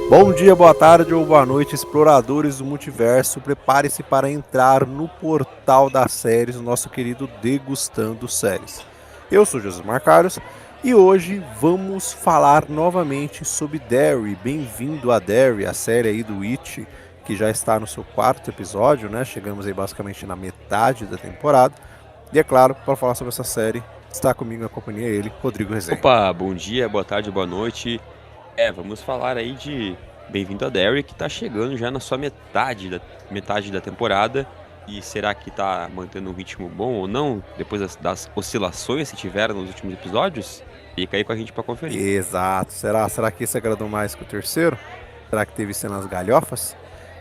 Bom dia, boa tarde ou boa noite, exploradores do multiverso. Prepare-se para entrar no portal das séries, o nosso querido Degustando Séries. Eu sou José Marcários e hoje vamos falar novamente sobre Derry. Bem-vindo a Derry, a série aí do It, que já está no seu quarto episódio, né? Chegamos aí basicamente na metade da temporada. E é claro, para falar sobre essa série, está comigo na companhia ele, Rodrigo Rezende. Opa, bom dia, boa tarde, boa noite. Vamos falar aí de Bem-vindo a Derry, que tá chegando já na sua metade da temporada. E será que tá mantendo um ritmo bom ou não, depois das oscilações que tiveram nos últimos episódios? Fica aí com a gente pra conferir. Exato. Será que esse agradou mais que o terceiro? Será que teve cenas galhofas?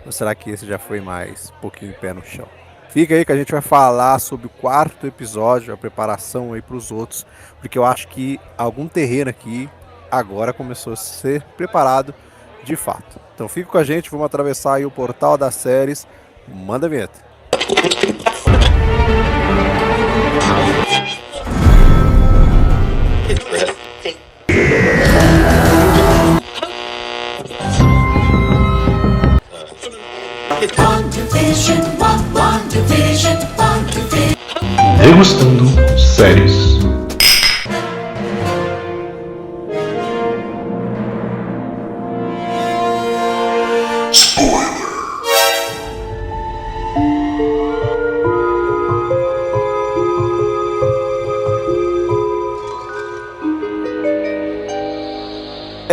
Ou será que esse já foi mais um pouquinho pé no chão? Fica aí que a gente vai falar sobre o quarto episódio, a preparação aí para os outros, porque eu acho que algum terreno aqui agora começou a ser preparado de fato. Então fica com a gente, vamos atravessar aí o portal das séries. Manda a vinheta. Degustando séries.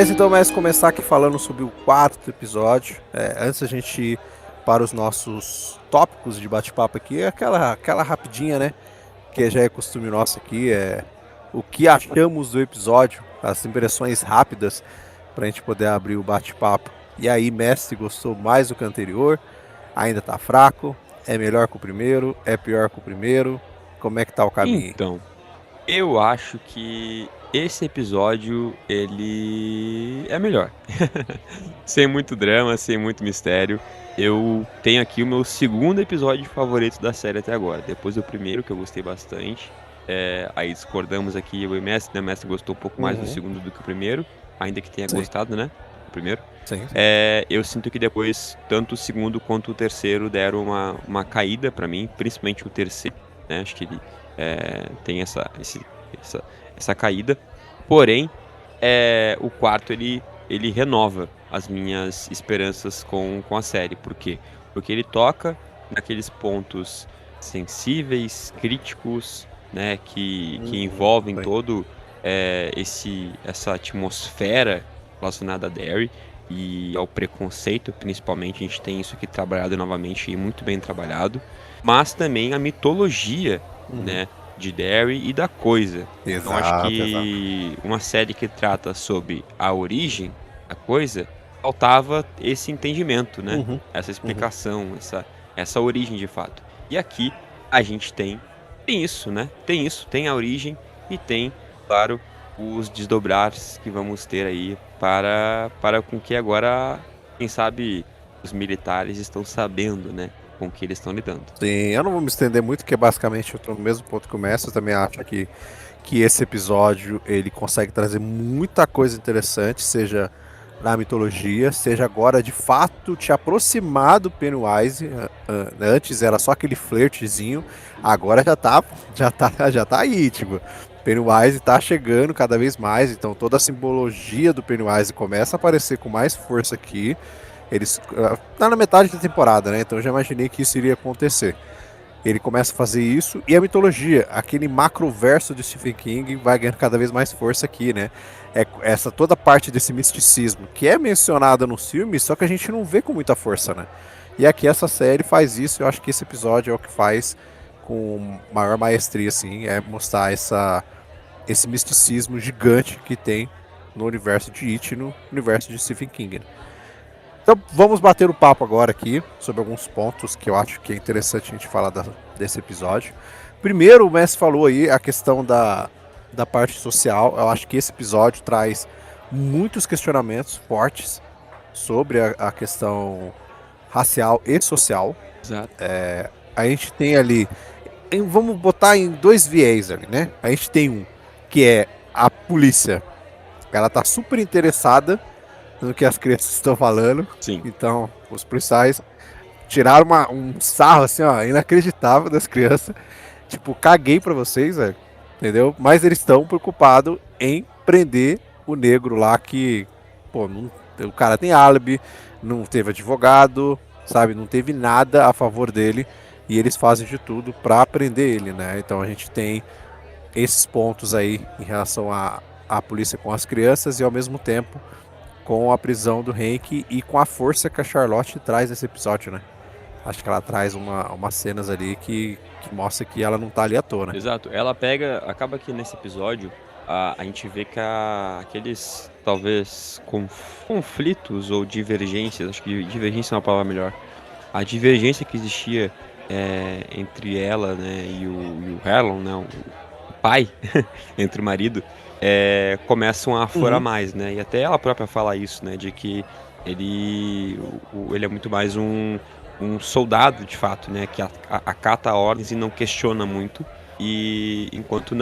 Então, mas começar aqui falando sobre o quarto episódio. Antes a gente ir para os nossos tópicos de bate-papo aqui, aquela rapidinha, né? Que já é costume nosso aqui, é o que achamos do episódio, as impressões rápidas, para a gente poder abrir o bate-papo. E aí, mestre, gostou mais do que o anterior? Ainda tá fraco? É melhor que o primeiro? É pior que o primeiro? Como é que tá o caminho? Então, eu acho que esse episódio, ele é melhor. Sem muito drama, sem muito mistério. Eu tenho aqui o meu segundo episódio favorito da série até agora. Depois do primeiro, que eu gostei bastante. Aí discordamos aqui, eu e o Mestre, né? O Mestre gostou um pouco mais do segundo do que o primeiro. Ainda que tenha Sim. gostado, né? O primeiro. Sim. Eu sinto que depois, tanto o segundo quanto o terceiro deram uma caída pra mim. Principalmente o terceiro, né? Acho que ele tem essa caída. Porém, o quarto ele renova as minhas esperanças com a série. Por quê? Porque ele toca naqueles pontos sensíveis, críticos, né, que envolvem Bem. todo essa atmosfera relacionada a Derry e ao preconceito, principalmente. A gente tem isso aqui trabalhado novamente e muito bem trabalhado. Mas também a mitologia, né, de Derry e da coisa. Então acho Exato. que uma série que trata sobre a origem da coisa, faltava esse entendimento, né? Essa explicação, essa origem de fato. E aqui a gente tem isso, né? Tem a origem e tem, claro, os desdobrares que vamos ter aí para com que agora, quem sabe, os militares estão sabendo, né? Com que eles estão lidando. Sim, eu não vou me estender muito, porque basicamente eu tô no mesmo ponto que o Mestre. Eu também acho que esse episódio ele consegue trazer muita coisa interessante, seja na mitologia, seja agora de fato te aproximar do Pennywise. Antes era só aquele flertezinho, agora já tá aí, tipo, Pennywise tá chegando cada vez mais, então toda a simbologia do Pennywise começa a aparecer com mais força aqui. Eles tá na metade da temporada, né? Então eu já imaginei que isso iria acontecer. Ele começa a fazer isso e a mitologia, aquele macroverso de Stephen King vai ganhando cada vez mais força aqui, né? Essa toda parte desse misticismo que é mencionada no filme, só que a gente não vê com muita força, né? E aqui essa série faz isso. Eu acho que esse episódio é o que faz com maior maestria, assim, é mostrar esse misticismo gigante que tem no universo de It e no universo de Stephen King, né? Então vamos bater o papo agora aqui sobre alguns pontos que eu acho que é interessante a gente falar desse episódio. Primeiro, o Messi falou aí a questão da parte social. Eu acho que esse episódio traz muitos questionamentos fortes sobre a questão racial e social. Exato. A gente tem ali, vamos botar em dois viés ali, né? A gente tem um que é a polícia, ela tá super interessada no que as crianças estão falando. Sim. Então, os policiais tiraram um sarro, assim, ó, inacreditável das crianças. Tipo, caguei pra vocês, velho. Entendeu? Mas eles estão preocupados em prender o negro lá que, pô, o cara tem álibi, não teve advogado, sabe? Não teve nada a favor dele. E eles fazem de tudo pra prender ele, né? Então a gente tem esses pontos aí em relação à polícia com as crianças e ao mesmo tempo com a prisão do Hank e com a força que a Charlotte traz nesse episódio, né? Acho que ela traz umas cenas ali que mostra que ela não tá ali à toa, né? Exato. Ela acaba que nesse episódio, a gente vê que aqueles, talvez, conflitos ou divergências, acho que divergência é uma palavra melhor. A divergência que existia entre ela, né, e o Harlan, né, o pai, entre o marido, começam a aflorar mais, né? E até ela própria fala isso, né? De que ele é muito mais um soldado, de fato, né? Que acata ordens e não questiona muito. E enquanto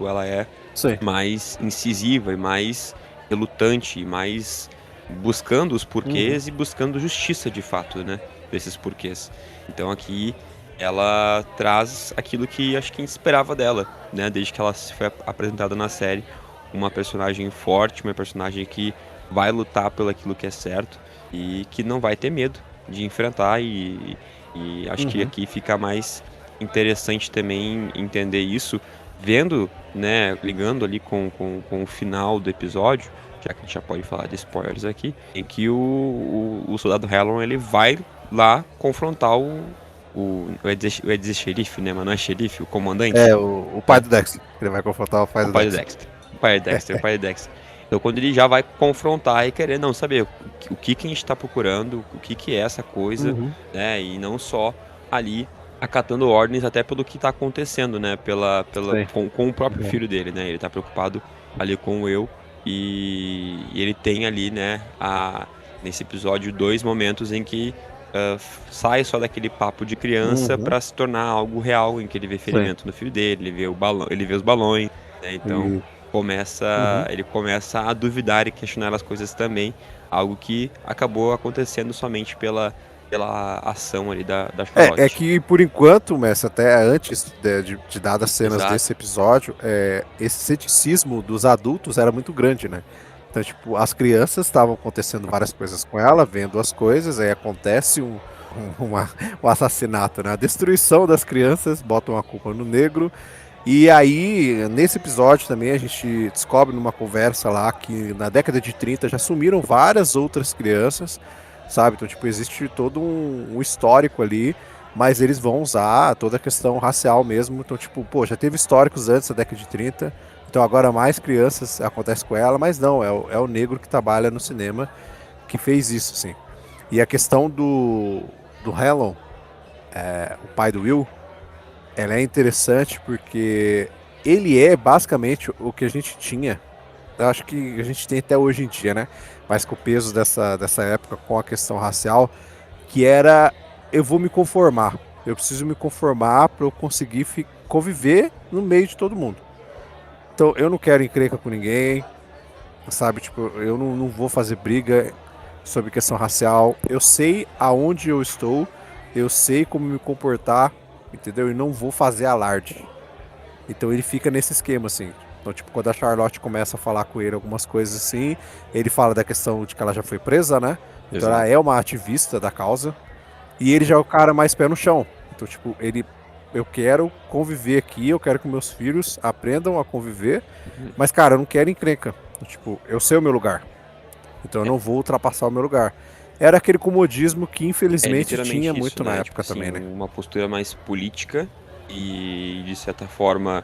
ela é Sim. mais incisiva e mais relutante, e mais buscando os porquês e buscando justiça, de fato, né? Desses porquês. Então aqui ela traz aquilo que acho que a gente esperava dela, né? Desde que ela foi apresentada na série. Uma personagem forte, uma personagem que vai lutar pelo aquilo que é certo e que não vai ter medo de enfrentar e acho que aqui fica mais interessante também entender isso, vendo, né, ligando ali com o final do episódio, já que a gente já pode falar de spoilers aqui, em que o soldado Harlan, ele vai lá confrontar eu ia dizer xerife, né, mas não é xerife, o comandante. O pai do Dexter. Ele vai confrontar o pai do Dexter. O pai do Dexter. Então quando ele já vai confrontar e querer não saber o que a gente tá procurando, o que é essa coisa, né? E não só ali acatando ordens até pelo que tá acontecendo, né? Com o próprio filho dele, né? Ele tá preocupado ali com o eu e ele tem ali, né, nesse episódio 2 momentos em que sai só daquele papo de criança pra se tornar algo real, em que ele vê ferimento no filho dele, ele vê os balões, né? Então ele começa a duvidar e questionar as coisas também, algo que acabou acontecendo somente pela ação ali da Charlotte. É que por enquanto, Messi, até antes de dadas cenas desse episódio, esse ceticismo dos adultos era muito grande, né? Então, tipo, as crianças estavam acontecendo várias coisas com ela, vendo as coisas, aí acontece um assassinato, né? A destruição das crianças, botam a culpa no negro. E aí, nesse episódio também, a gente descobre numa conversa lá que na década de 30 já sumiram várias outras crianças, sabe? Então, tipo, existe todo um histórico ali, mas eles vão usar toda a questão racial mesmo. Então, tipo, pô, já teve históricos antes da década de 30, então agora mais crianças acontece com ela, mas não, é o negro que trabalha no cinema que fez isso, sim. E a questão do Harlan, o pai do Will, ela é interessante porque ele é basicamente o que a gente tinha, eu acho que a gente tem até hoje em dia, né? Mas com o peso dessa época, com a questão racial, que era, eu vou me conformar, eu preciso me conformar para eu conseguir conviver no meio de todo mundo. Então eu não quero encrenca com ninguém, sabe? Tipo, eu não vou fazer briga sobre questão racial, eu sei aonde eu estou, eu sei como me comportar, entendeu? E não vou fazer alarde. Então ele fica nesse esquema, assim. Então, tipo, quando a Charlotte começa a falar com ele algumas coisas assim, ele fala da questão de que ela já foi presa, né? Então ela é uma ativista da causa. E ele já é o cara mais pé no chão. Então, tipo, eu quero conviver aqui, eu quero que meus filhos aprendam a conviver, mas, cara, eu não quero encrenca. Tipo, eu sei o meu lugar. Então eu não vou ultrapassar o meu lugar. Era aquele comodismo que, infelizmente, tinha muito na época tipo, também, assim, né? Uma postura mais política e, de certa forma,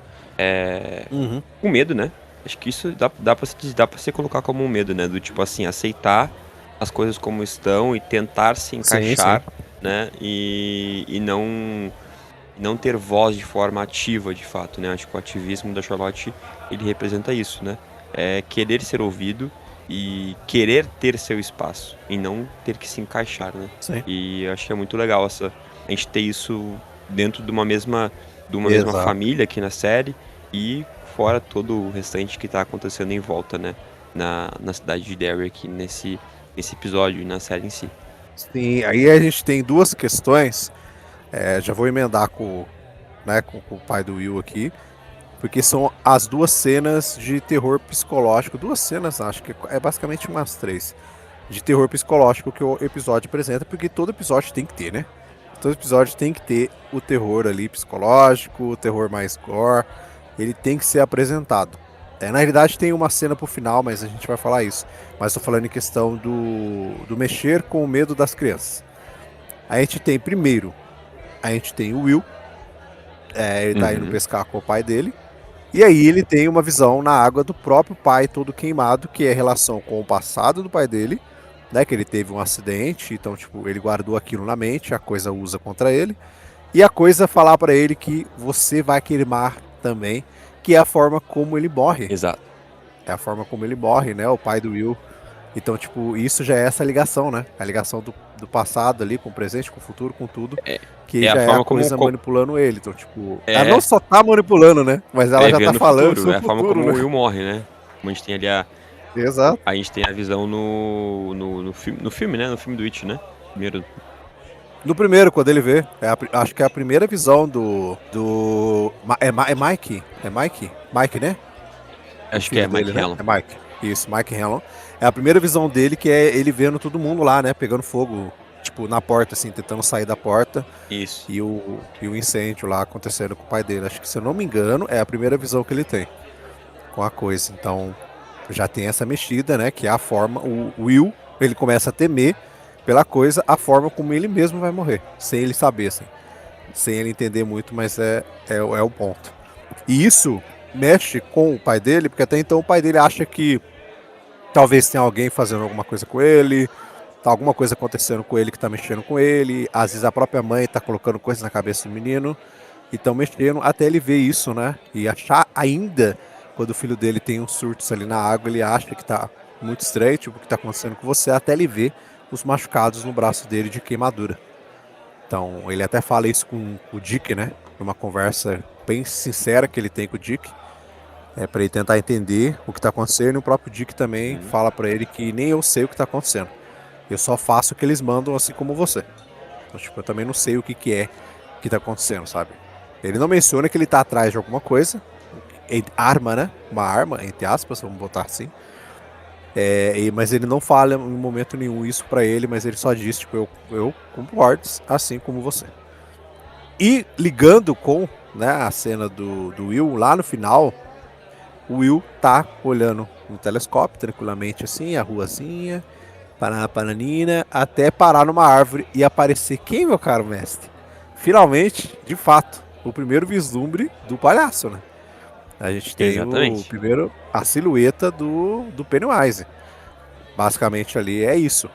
com medo, né? Acho que isso dá pra se colocar como um medo, né? Do tipo assim, aceitar as coisas como estão e tentar se encaixar, né? E não ter voz de forma ativa, de fato, né? Acho que o ativismo da Charlotte, ele representa isso, né? É querer ser ouvido e querer ter seu espaço e não ter que se encaixar, né? Sim. E acho que é muito legal a gente ter isso dentro de uma mesma família aqui na série e fora todo o restante que tá acontecendo em volta, né? Na cidade de Derry aqui nesse episódio e na série em si. Sim, aí a gente tem duas questões. Já vou emendar com o pai do Will aqui. Porque são as duas cenas de terror psicológico. Duas cenas, acho que é basicamente umas três. De terror psicológico que o episódio apresenta. Porque todo episódio tem que ter, né? Todo episódio tem que ter o terror ali psicológico, o terror mais gore. Ele tem que ser apresentado. Na realidade tem uma cena pro final, mas a gente vai falar isso. Mas tô falando em questão do mexer com o medo das crianças. A gente tem primeiro, a gente tem o Will. Ele tá indo pescar com o pai dele. E aí ele tem uma visão na água do próprio pai todo queimado, que é a relação com o passado do pai dele, né? Que ele teve um acidente, então tipo, ele guardou aquilo na mente, a coisa usa contra ele. E a coisa falar pra ele que você vai queimar também, que é a forma como ele morre. Exato. É a forma como ele morre, né? O pai do Will. Então, tipo, isso já é essa ligação, né? A ligação do passado ali com o presente, com o futuro, com tudo. Que já a forma é a coisa como manipulando ele. Então, tipo, ela não só tá manipulando, né? Mas ela já tá falando sobre o futuro, a forma como né? o Will morre, né? Como a gente tem ali Exato. a gente tem a visão no filme, né? No filme do It, né? Primeiro. No primeiro, quando ele vê, acho que é a primeira visão é Mike? É Mike? Mike, né? Acho que é Mike Hellon. É Mike. Isso, Mike Hellon. É a primeira visão dele, que é ele vendo todo mundo lá, né? Pegando fogo, tipo, na porta, assim, tentando sair da porta. Isso. E o incêndio lá acontecendo com o pai dele. Acho que, se eu não me engano, é a primeira visão que ele tem com a coisa. Então, já tem essa mexida, né? Que é a forma. O Will, ele começa a temer pela coisa, a forma como ele mesmo vai morrer. Sem ele saber, assim. Sem ele entender muito, mas é o ponto. E isso mexe com o pai dele, porque até então o pai dele acha que talvez tenha alguém fazendo alguma coisa com ele, tá alguma coisa acontecendo com ele que tá mexendo com ele, às vezes a própria mãe tá colocando coisas na cabeça do menino e tão mexendo, até ele ver isso, né? E achar ainda, quando o filho dele tem uns surtos ali na água, ele acha que tá muito estranho, tipo, o que tá acontecendo com você, até ele ver os machucados no braço dele de queimadura. Então, ele até fala isso com o Dick, né? Numa conversa bem sincera que ele tem com o Dick. Para ele tentar entender o que tá acontecendo. E o próprio Dick também fala para ele que nem eu sei o que tá acontecendo. Eu só faço o que eles mandam, assim como você. Então, tipo, eu também não sei o que tá acontecendo, sabe? Ele não menciona que ele tá atrás de alguma coisa. Arma, né? Uma arma, entre aspas, vamos botar assim. Mas ele não fala em momento nenhum isso pra ele, mas ele só diz, tipo, eu concordo, assim como você. E ligando com, né, a cena do Will, lá no final, o Will tá olhando no telescópio, tranquilamente assim, a ruazinha, pananina, até parar numa árvore e aparecer quem, meu caro mestre? Finalmente, de fato, o primeiro vislumbre do palhaço, né? A gente tem a silhueta do Pennywise. Basicamente ali é isso.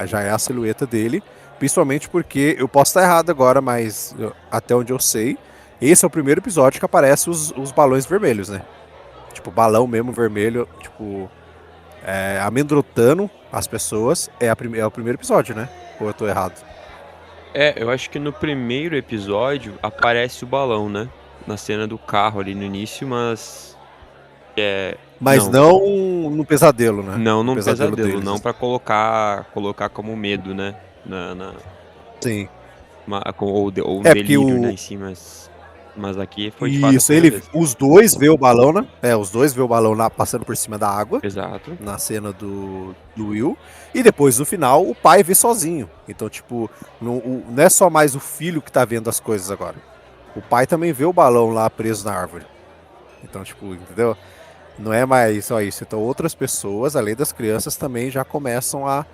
Já é a silhueta dele. Principalmente porque, eu posso estar errado agora, mas até onde eu sei, esse é o primeiro episódio que aparece os balões vermelhos, né? Tipo, balão mesmo vermelho, tipo, amedrontando as pessoas. É o primeiro episódio, né? Ou eu tô errado? Eu acho que no primeiro episódio aparece o balão, né? Na cena do carro ali no início, mas... Mas não no pesadelo, né? Não no pesadelo deles. Não pra colocar como medo, né? Sim. Ou delírio, né, em cima. Mas aqui foi de fato. Isso, os dois vê o balão, né? Os dois vê o balão lá passando por cima da água. Exato. Na cena do Will. E depois, no final, o pai vê sozinho. Então, tipo, não é só mais o filho que tá vendo as coisas agora. O pai também vê o balão lá preso na árvore. Então, tipo, entendeu? Não é mais só isso. Então, outras pessoas, além das crianças, também já começam a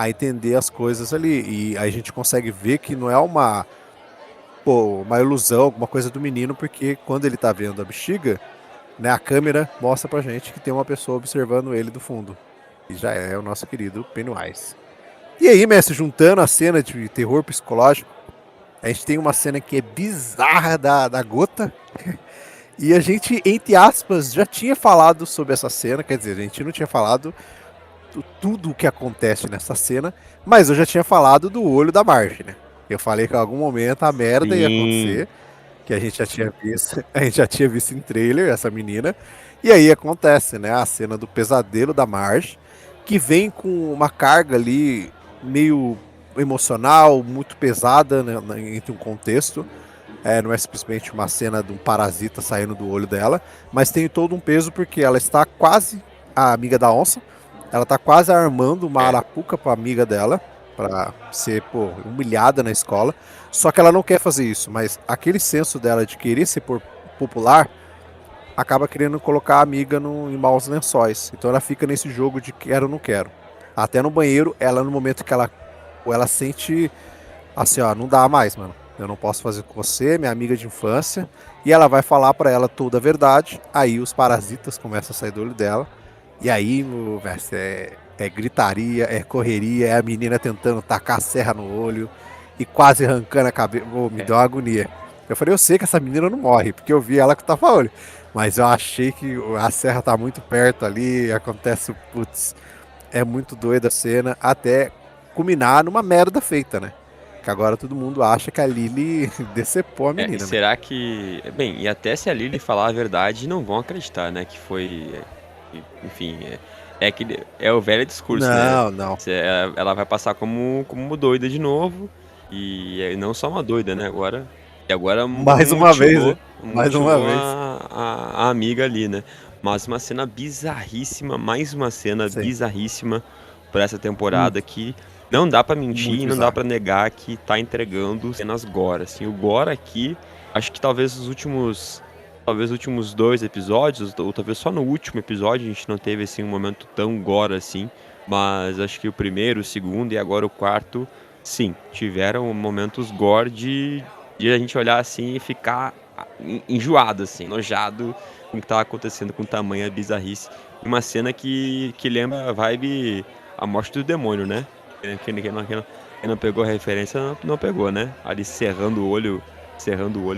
entender as coisas ali. E aí a gente consegue ver que não é uma ilusão, alguma coisa do menino, porque quando ele tá vendo a bexiga, né, a câmera mostra pra gente que tem uma pessoa observando ele do fundo. E já é o nosso querido Pennywise. E aí, mestre, juntando a cena de terror psicológico, a gente tem uma cena que é bizarra da gota. E a gente, entre aspas, já tinha falado sobre essa cena. Quer dizer, a gente não tinha falado tudo o que acontece nessa cena, mas eu já tinha falado do olho da Marge, né? Eu falei que em algum momento a merda ia acontecer, que a gente já tinha visto em trailer essa menina, e aí acontece, né, a cena do pesadelo da Marge, que vem com uma carga ali meio emocional, muito pesada, né, entre um contexto. Não é simplesmente uma cena de um parasita saindo do olho dela, mas tem todo um peso porque ela está quase a amiga da onça, ela está quase armando uma arapuca para amiga dela, para ser humilhada na escola, só que ela não quer fazer isso, mas aquele senso dela de querer ser popular acaba querendo colocar a amiga em maus lençóis. Então ela fica nesse jogo de quero ou não quero. Até no banheiro, ela no momento que ela sente assim, ó, não dá mais, mano. Eu não posso fazer com você, minha amiga de infância. E ela vai falar pra ela toda a verdade. Aí os parasitas começam a sair do olho dela. E aí, meu velho, é gritaria, é correria, é a menina tentando tacar a serra no olho e quase arrancando a cabeça. Me deu uma agonia. Eu falei, eu sei que essa menina não morre, porque eu vi ela com o tapa-olho. Mas eu achei que a serra tá muito perto ali, acontece, putz, é muito doida a cena, até culminar numa merda feita, né? Que agora todo mundo acha que a Lily decepou a menina, E né? será que. Bem, e até se a Lily falar a verdade, não vão acreditar, né? Que foi. Enfim, é o velho discurso, né? Não. Ela vai passar como doida de novo. E não só uma doida, né? Agora Mais uma vez, né? Mais uma mutilou vez. a amiga ali, né? Mas uma cena bizarríssima, mais uma cena Sim. bizarríssima pra essa temporada que não dá pra mentir Muito e não dá bizarro. pra negar que tá entregando cenas gore, assim. O gore aqui, acho que talvez os últimos 2 episódios, ou talvez só no último episódio a gente não teve assim um momento tão gore assim, mas acho que o primeiro, o segundo e agora o quarto, sim, tiveram momentos gore de a gente olhar assim e ficar enjoado, assim, enojado com o que tava acontecendo com tamanha bizarrice. Uma cena que lembra a vibe A Morte do Demônio, né? Quem não pegou a referência não pegou, né? Ali cerrando o olho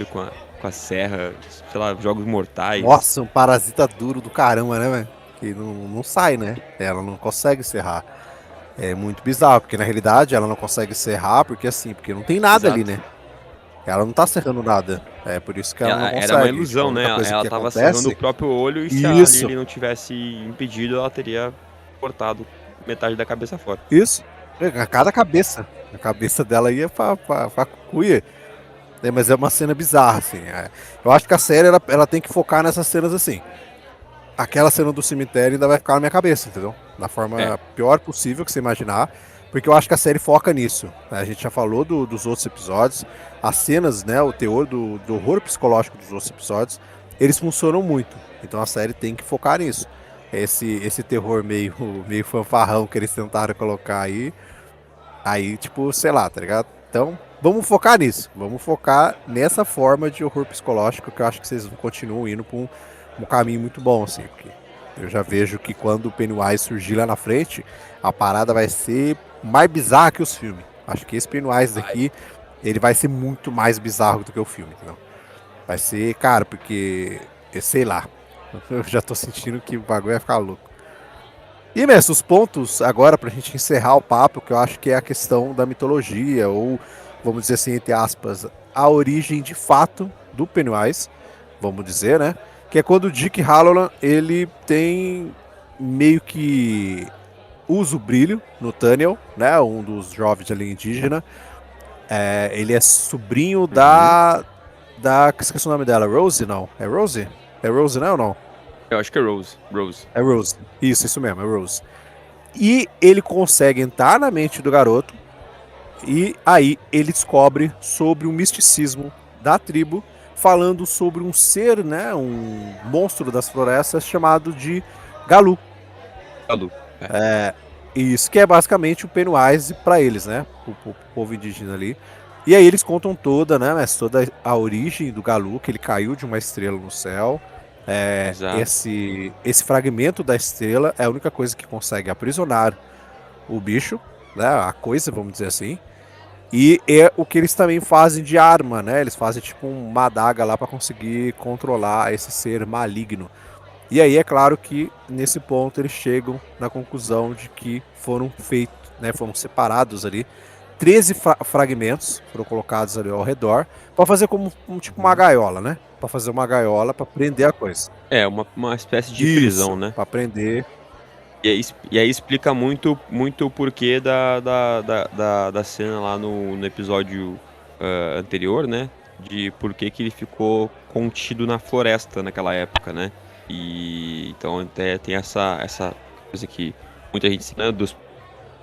com a serra, sei lá, jogos mortais. Nossa, um parasita duro do caramba, né, velho? Que não sai, né? Ela não consegue serrar. É muito bizarro, porque na realidade ela não consegue serrar, porque não tem nada ali, Exato. né? Ela não tá serrando nada. É por isso que ela não consegue. Era uma Tipo, ilusão, a né? única coisa Ela que tava cerrando o acontece. próprio olho e se a Isso, Lily não tivesse impedido, ela teria cortado metade da cabeça fora. isso. A cada cabeça. A cabeça dela ia pra cuia. Mas é uma cena bizarra, assim. Eu acho que a série ela tem que focar nessas cenas assim. Aquela cena do cemitério ainda vai ficar na minha cabeça, entendeu? Da forma pior possível que você imaginar. Porque eu acho que a série foca nisso. A gente já falou dos outros episódios. As cenas, né? O teor do horror psicológico dos outros episódios, eles funcionam muito. Então a série tem que focar nisso. Esse terror meio fanfarrão que eles tentaram colocar aí, tipo, sei lá, tá ligado? Então, vamos focar nisso. Vamos focar nessa forma de horror psicológico que eu acho que vocês continuam indo pra um caminho muito bom, assim. Porque eu já vejo que quando o Pennywise surgir lá na frente, a parada vai ser mais bizarra que os filmes. Acho que esse Pennywise daqui, ele vai ser muito mais bizarro do que o filme, entendeu? Vai ser, cara, porque, sei lá, eu já tô sentindo que o bagulho vai ficar louco. E, mestre, os pontos agora pra gente encerrar o papo, que eu acho que é a questão da mitologia, ou, vamos dizer assim, entre aspas, a origem de fato do Pennywise, vamos dizer, né? Que é quando o Dick Halloran, ele tem meio que usa o brilho no Tunnel, né? Um dos jovens alienígena. Ele é sobrinho esqueci o nome dela, Rose, não? É Rose? É Rose, não ou não? Eu acho que é Rose. É Rose. Isso mesmo, é Rose. E ele consegue entrar na mente do garoto e aí ele descobre sobre o misticismo da tribo, falando sobre um ser, né, um monstro das florestas chamado de Galu. Galu. Isso que é basicamente o Pennywise para eles, né, o povo indígena ali. E aí eles contam toda, né, mas toda a origem do Galu, que ele caiu de uma estrela no céu. Exato. Esse fragmento da estrela é a única coisa que consegue aprisionar o bicho, né, a coisa, vamos dizer assim. E é o que eles também fazem de arma, né? Eles fazem tipo uma adaga lá para conseguir controlar esse ser maligno. E aí é claro que nesse ponto eles chegam na conclusão de que foram feitos, né, foram separados ali 13 fragmentos, foram colocados ali ao redor para fazer como tipo uma gaiola, né? Para fazer uma gaiola para prender a coisa. Uma espécie de prisão, né? Para prender. E aí explica muito o porquê da cena lá no episódio anterior, né? De por que ele ficou contido na floresta naquela época, né? E então até tem essa coisa que muita gente ensina dos.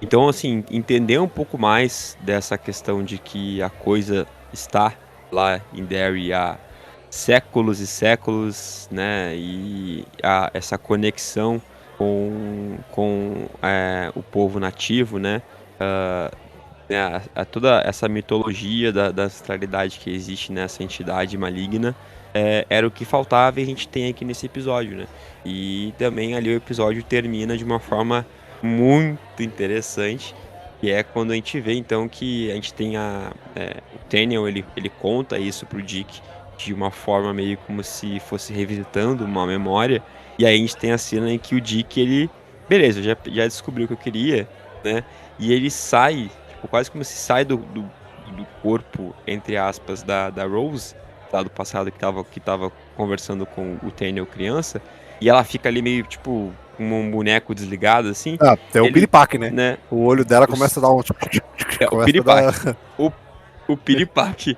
Então, assim, entender um pouco mais dessa questão de que a coisa está lá em Derry há séculos e séculos, né? E essa conexão com o povo nativo, né? Toda essa mitologia da ancestralidade que existe nessa entidade maligna era o que faltava e a gente tem aqui nesse episódio, né? E também ali o episódio termina de uma forma muito interessante, que é quando a gente vê então que a gente tem o Daniel, ele conta isso pro Dick de uma forma meio como se fosse revisitando uma memória, e aí a gente tem a cena em que o Dick, ele, beleza, eu já descobriu o que eu queria, né? E ele sai, tipo, quase como se sai do corpo, entre aspas, da Rose, lá do passado que tava conversando com o Daniel criança, e ela fica ali meio, tipo, com um boneco desligado, assim. Ah, tem o piripaque, né? né? O olho dela começa a dar um... O começa piripaque. a dar... O piripaque.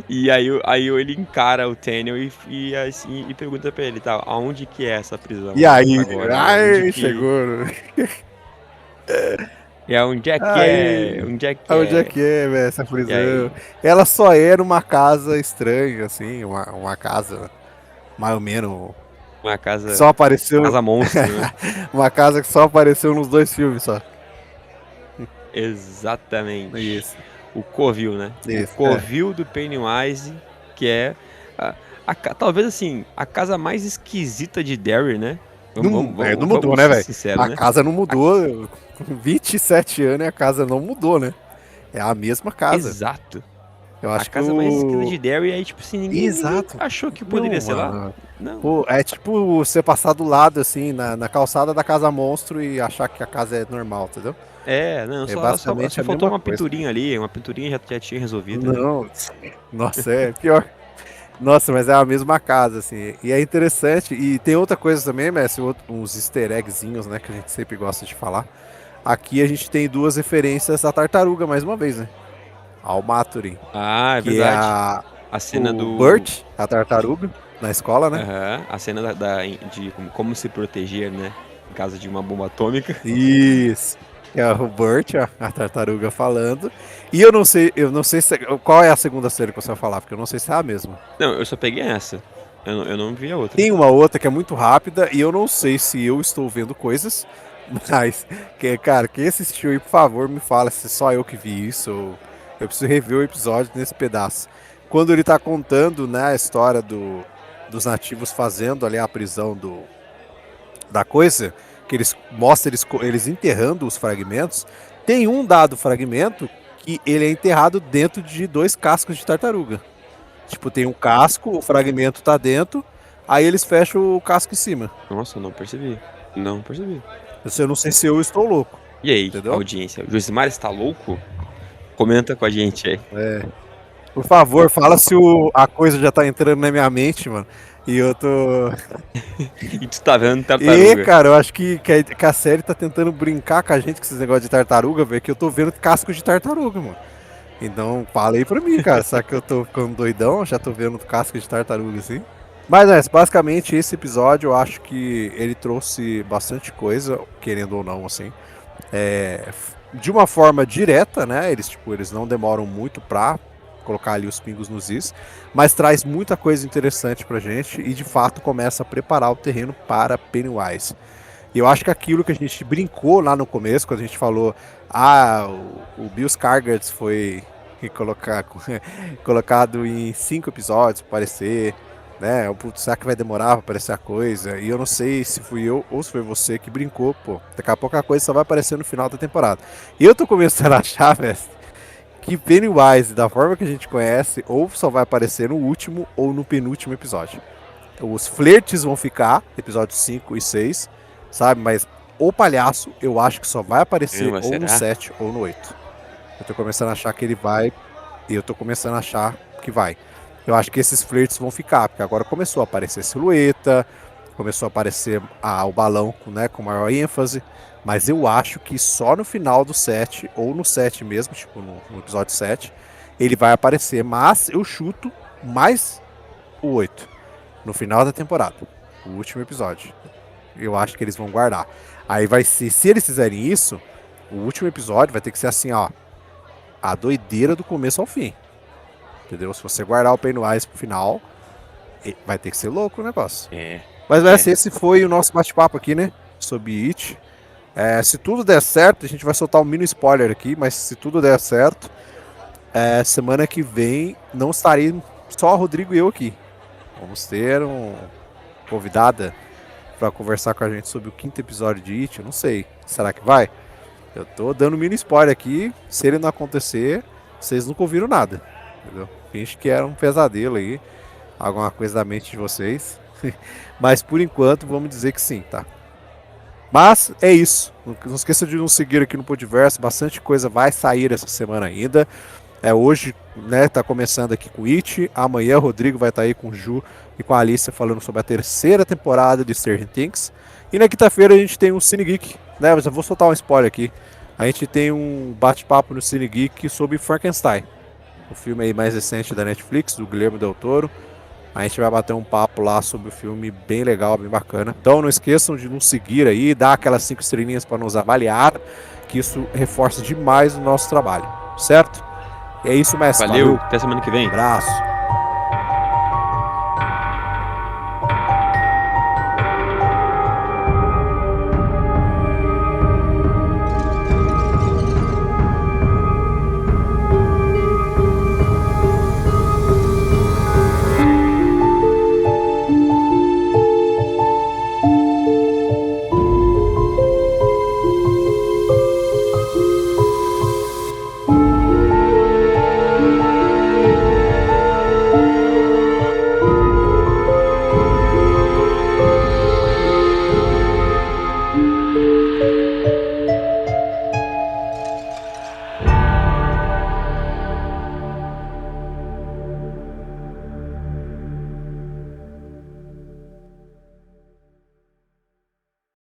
E aí ele encara o Daniel e pergunta pra ele, tá, aonde que é essa prisão? E aí, agora? ai, Onde que... chegou. Onde é que Aí, é? Onde é que onde é é? que é, velho, essa E prisão? aí, Ela só era uma casa estranha, assim, uma casa mais ou menos. uma Que só casa apareceu. monstro, né? Uma casa que só apareceu nos 2 filmes só. Exatamente. Isso. O Covil, né? Isso, O Covil do Pennywise, que é talvez assim, a casa mais esquisita de Derry, né? Não mudou, né, ser velho? sincero, A né? casa não mudou. Com 27 anos e a casa não mudou, né? É a mesma casa. Exato. Eu A acho que casa mais esquisita de Derry, aí, tipo assim, ninguém Exato. achou que poderia Não, ser lá. mano. Não. Pô, é tipo você passar do lado, assim, na calçada da casa monstro e achar que a casa é normal, entendeu? Não, É basicamente só a faltou mesma uma coisa. pinturinha ali, uma pinturinha já tinha resolvido. Né? Não, nossa, é pior. Nossa, mas é a mesma casa, assim. E é interessante. E tem outra coisa também, Messi, uns easter eggzinhos, né, que a gente sempre gosta de falar. Aqui a gente tem 2 referências à tartaruga, mais uma vez, né? Ao Maturin. Ah, é Que é verdade. A cena o do... Bert, a tartaruga, na escola, né? A cena de como se proteger, né? Em caso de uma bomba atômica. Isso. É o Bert, a tartaruga falando. E eu não sei qual é a segunda série que você vai falar, porque eu não sei se é a mesma. Não, eu só peguei essa. Eu não vi a outra. Tem uma outra que é muito rápida e eu não sei se eu estou vendo coisas, mas, cara, quem assistiu aí, por favor, me fala se só eu que vi isso ou eu preciso rever o episódio nesse pedaço. Quando ele tá contando, né, a história dos nativos fazendo ali a prisão da coisa, que eles mostram eles enterrando os fragmentos, tem um dado fragmento que ele é enterrado dentro de 2 cascos de tartaruga. Tipo, tem um casco, o fragmento tá dentro, aí eles fecham o casco em cima. Nossa, eu não percebi. Não percebi. Eu não sei se eu estou louco. E aí, Entendeu? audiência? O Josimar está louco? Comenta com a gente aí. Por favor, fala se a coisa já tá entrando na minha mente, mano. E eu tô. E tu tá vendo tartaruga? Cara, eu acho que a série tá tentando brincar com a gente com esses negócios de tartaruga, velho, que eu tô vendo casco de tartaruga, mano. Então, fala aí pra mim, cara. Será que eu tô ficando doidão? Já tô vendo casco de tartaruga assim. Mas, basicamente, esse episódio eu acho que ele trouxe bastante coisa, querendo ou não, assim. De uma forma direta, né? Eles não demoram muito pra colocar ali os pingos nos is, mas traz muita coisa interessante pra gente e de fato começa a preparar o terreno para Pennywise. E eu acho que aquilo que a gente brincou lá no começo, quando a gente falou, o Bill Skarsgård foi colocado em 5 episódios para aparecer, né? Será que vai demorar para aparecer a coisa? E eu não sei se fui eu ou se foi você que brincou, pô. Daqui a pouco a coisa só vai aparecer no final da temporada. E eu tô começando a achar, mestre, que Pennywise, da forma que a gente conhece, ou só vai aparecer no último ou no penúltimo episódio. Os flertes vão ficar, episódios 5 e 6, sabe? Mas o palhaço, eu acho que só vai aparecer ou no 7 ou no 8. Eu tô começando a achar que ele vai, e eu tô começando a achar que vai. Eu acho que esses flertes vão ficar, porque agora começou a aparecer silhueta, começou a aparecer o balão, né, com maior ênfase, mas eu acho que só no final do 7, ou no 7 mesmo, tipo no episódio 7, ele vai aparecer, mas eu chuto mais o 8, no final da temporada, o último episódio. Eu acho que eles vão guardar. Aí vai ser, se eles fizerem isso, o último episódio vai ter que ser assim, ó, a doideira do começo ao fim. Entendeu? Se você guardar o Pennywise pro final, vai ter que ser louco o negócio. Mas esse foi o nosso bate-papo aqui, né? Sobre It. Se tudo der certo, a gente vai soltar um mini spoiler aqui, mas se tudo der certo, semana que vem não estarei só o Rodrigo e eu aqui. Vamos ter um convidada para conversar com a gente sobre o 5º episódio de It. Eu não sei. Será que vai? Eu tô dando um mini spoiler aqui. Se ele não acontecer, vocês nunca ouviram nada. Entendeu? Finge que era um pesadelo aí. Alguma coisa da mente de vocês. Mas por enquanto, vamos dizer que sim, tá? Mas é isso. Não esqueça de nos seguir aqui no Podiverso. Bastante coisa vai sair essa semana ainda. Hoje, né, tá começando aqui com o It. Amanhã o Rodrigo vai estar aí com o Ju e com a Alicia falando sobre a 3ª temporada de Stranger Things. E na quinta-feira a gente tem um Cine Geek, né? Mas eu vou soltar um spoiler aqui. A gente tem um bate-papo no Cine Geek sobre Frankenstein, o filme aí mais recente da Netflix, do Guilherme Del Toro. A gente vai bater um papo lá sobre o filme, bem legal, bem bacana. Então não esqueçam de nos seguir aí, dar aquelas 5 estrelinhas para nos avaliar, que isso reforça demais o nosso trabalho, certo? É isso, mestre. Valeu, até semana que vem. Um abraço.